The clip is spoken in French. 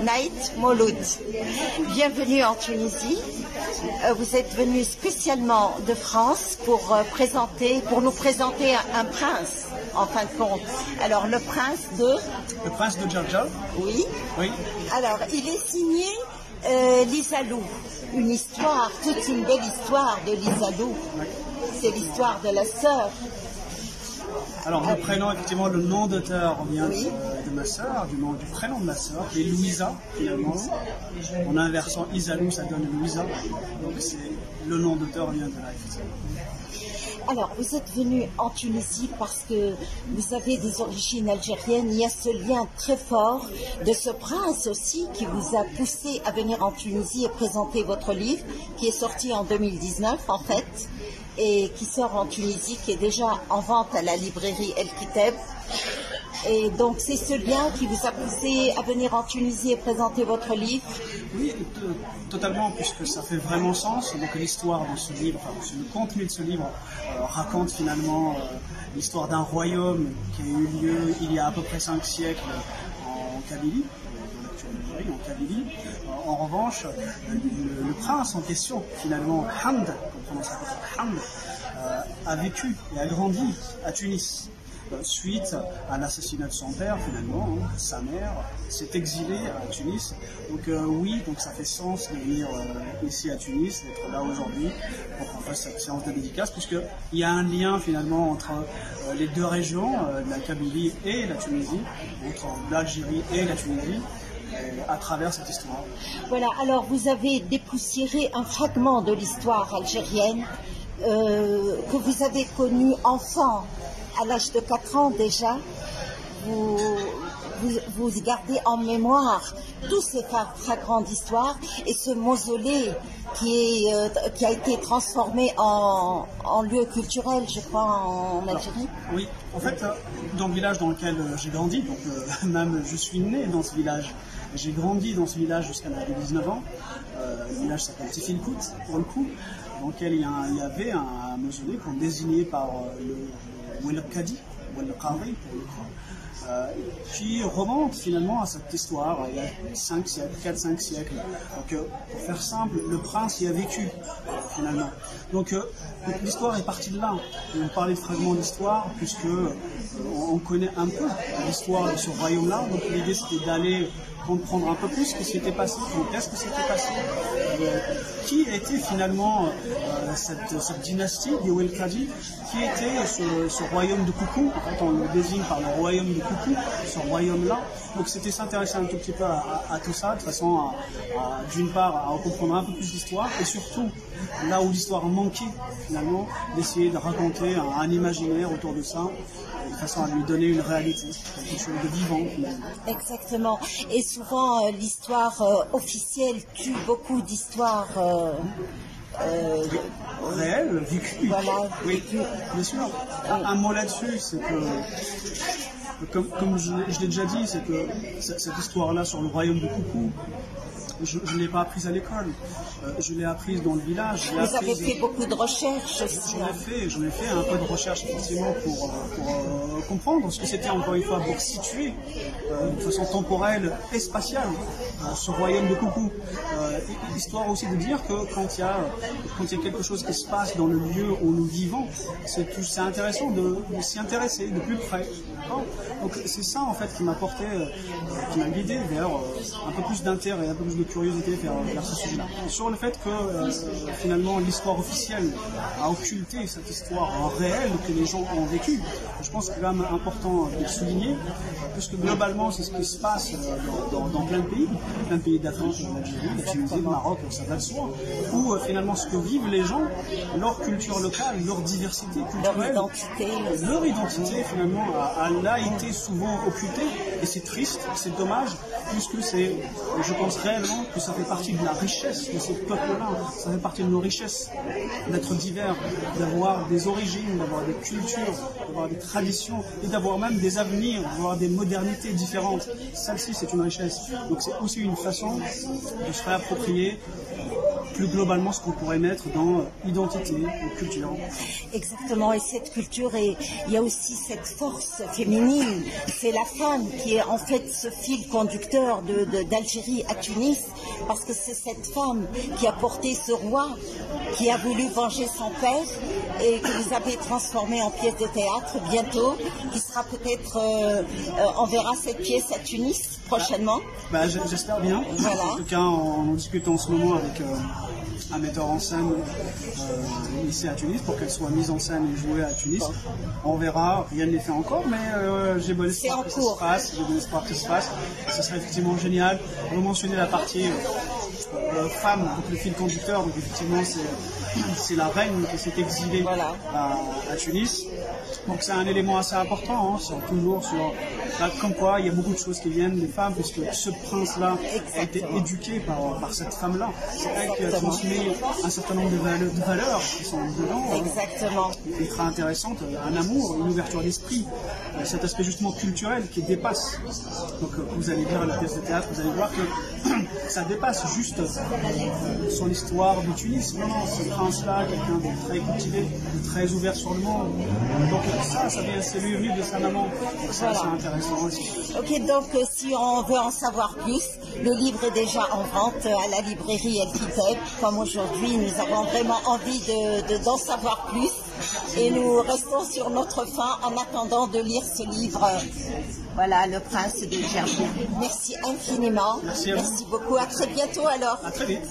Naït Mouloud. Bienvenue en Tunisie. Vous êtes venu spécialement de France pour nous présenter un prince, en fin de compte. Alors, le prince de... Le prince de Djardja. Oui. Oui. Alors, il est signé Lizalou. Une histoire, toute une belle histoire de Lizalou. Oui. C'est l'histoire de la sœur. Alors, le prénom, effectivement, le nom d'auteur vient Oui. de ma sœur, du prénom de ma sœur, qui est Louisa, finalement. En inversant Isalou, ça donne Louisa. Donc, le nom d'auteur vient de là, effectivement. Alors, vous êtes venu en Tunisie parce que vous avez des origines algériennes. Il y a ce lien très fort de ce prince aussi qui vous a poussé à venir en Tunisie et présenter votre livre, qui est sorti en 2019 en fait, et qui sort en Tunisie, qui est déjà en vente à la librairie El Kitab. Et donc, c'est ce lien qui vous a poussé à venir en Tunisie et présenter votre livre? Oui, totalement, puisque ça fait vraiment sens. Donc, l'histoire de ce livre, enfin, le contenu de ce livre raconte finalement l'histoire d'un royaume qui a eu lieu il y a à peu près 5 siècles en Kabylie, dans l'actuelle Algérie, en Kabylie. En revanche, le prince en question, finalement, Hamd, comme prononce Hamd, a vécu et a grandi à Tunis. Suite à l'assassinat de son père, finalement, sa mère s'est exilée à Tunis. Donc oui, donc ça fait sens de venir ici à Tunis, d'être là aujourd'hui pour qu'on fasse cette séance de dédicace, puisqu'il y a un lien finalement entre les deux régions, la Kabylie et la Tunisie, entre l'Algérie et la Tunisie, à travers cette histoire. Voilà, alors vous avez dépoussiéré un fragment de l'histoire algérienne que vous avez connu enfant. À l'âge de 4 ans déjà, vous gardez en mémoire tous ces fragments d'histoire et ce mausolée qui a été transformé en lieu culturel, je crois, en Algérie. Alors, oui, en fait, dans le village dans lequel j'ai grandi, donc même je suis né dans ce village, j'ai grandi dans ce village jusqu'à l'âge de 19 ans. Le village s'appelle Tifilkout, pour le coup, dans lequel il y avait un mausolée qu'on désignait par le Kadi, ou le Qadi pour le coup, qui remonte finalement à cette histoire il y a 5 siècles, 4-5 siècles. Donc pour faire simple, le prince y a vécu finalement. Donc l'histoire est partie de là. On parlait de fragments d'histoire puisque on connaît un peu l'histoire de ce royaume-là. Donc l'idée c'était d'aller comprendre un peu plus ce qui s'était passé, qu'est-ce qui s'était passé, qui était finalement cette dynastie des Ouel Kadi, qui était ce royaume de Coucou. En fait, on le désigne par le royaume de Coucou, ce royaume-là. Donc c'était s'intéresser un tout petit peu à tout ça, de façon d'une part à comprendre un peu plus l'histoire, et surtout, là où l'histoire manquait finalement, d'essayer de raconter un imaginaire autour de ça, de façon à lui donner une réalité, quelque chose de vivant finalement. Exactement. Et souvent, l'histoire officielle tue beaucoup d'histoires réelles, vécues. Voilà, oui, vécues. Bien sûr. Un mot là-dessus, c'est que, comme je l'ai déjà dit, c'est que cette histoire-là sur le royaume de Coucou, je ne l'ai pas apprise à l'école, je l'ai apprise dans le village. Vous avez fait beaucoup de recherches aussi. J'en ai fait un peu de recherche effectivement pour comprendre ce que c'était, encore une fois, pour situer de façon temporelle et spatiale ce royaume de Coucou. Histoire aussi de dire que quand il y a quelque chose qui se passe dans le lieu où nous vivons, c'est intéressant de s'y intéresser de plus près. Donc c'est ça en fait qui m'a porté, qui m'a guidé vers un peu plus d'intérêt, un peu plus de curiosité vers ce sujet-là. Sur le fait que finalement l'histoire officielle a occulté cette histoire réelle que les gens ont vécue, je pense que c'est quand même important de le souligner, puisque globalement c'est ce qui se passe dans plein de pays d'Afrique, l'Algérie, la Tunisie, le Maroc, ça va de soi, où finalement ce que vivent les gens, leur culture locale, leur diversité culturelle, leur identité finalement a été souvent occultée, et c'est triste, c'est dommage, puisque je pense réellement que ça fait partie de la richesse de ce peuple-là, ça fait partie de nos richesses, d'être divers, d'avoir des origines, d'avoir des cultures, d'avoir des traditions, et d'avoir même des avenirs, d'avoir des modernités différentes. Celle-ci, c'est une richesse. Donc c'est aussi une façon de se réapproprier plus globalement ce qu'on pourrait mettre dans identité et culture. Exactement, et cette culture, il y a aussi cette force féminine. C'est la femme qui est en fait ce fil conducteur d'Algérie à Tunis, parce que c'est cette femme qui a porté ce roi qui a voulu venger son père et que vous avez transformé en pièce de théâtre bientôt, qui sera peut-être, on verra cette pièce à Tunis prochainement. J'espère bien. Voilà. En tout cas, on discute en ce moment avec un metteur en scène ici à Tunis pour qu'elle soit mise en scène et jouée à Tunis. On verra, rien ne l'est fait encore, mais j'ai bon espoir que ça se fasse. J'ai bon espoir que ça se fasse. Ce serait effectivement génial. Vous mentionnez la partie femme, donc le fil conducteur, donc effectivement c'est la reine qui s'est exilée à Tunis. Donc c'est un élément assez important, toujours sur comme quoi il y a beaucoup de choses qui viennent des femmes, puisque ce prince-là a été éduqué par cette femme-là. C'est elle qui a transmis un certain nombre de valeurs qui sont dedans. Exactement. Et très intéressantes, un amour, une ouverture d'esprit, cet aspect justement culturel qui dépasse. Donc vous allez lire la pièce de théâtre, vous allez voir que ça dépasse juste son histoire de Tunis. Non, ce prince-là, quelqu'un de très cultivé, de très ouvert sur le monde. Donc ça vient, c'est lui venu de sa maman. Donc ça, c'est intéressant aussi. Ok, donc si on veut en savoir plus, le livre est déjà en vente à la librairie El Kitab. Comme aujourd'hui, nous avons vraiment envie d'en savoir plus. Et nous restons sur notre faim en attendant de lire ce livre. Voilà, Le Prince de Germain. Merci infiniment. Merci beaucoup. À très bientôt alors. À très vite.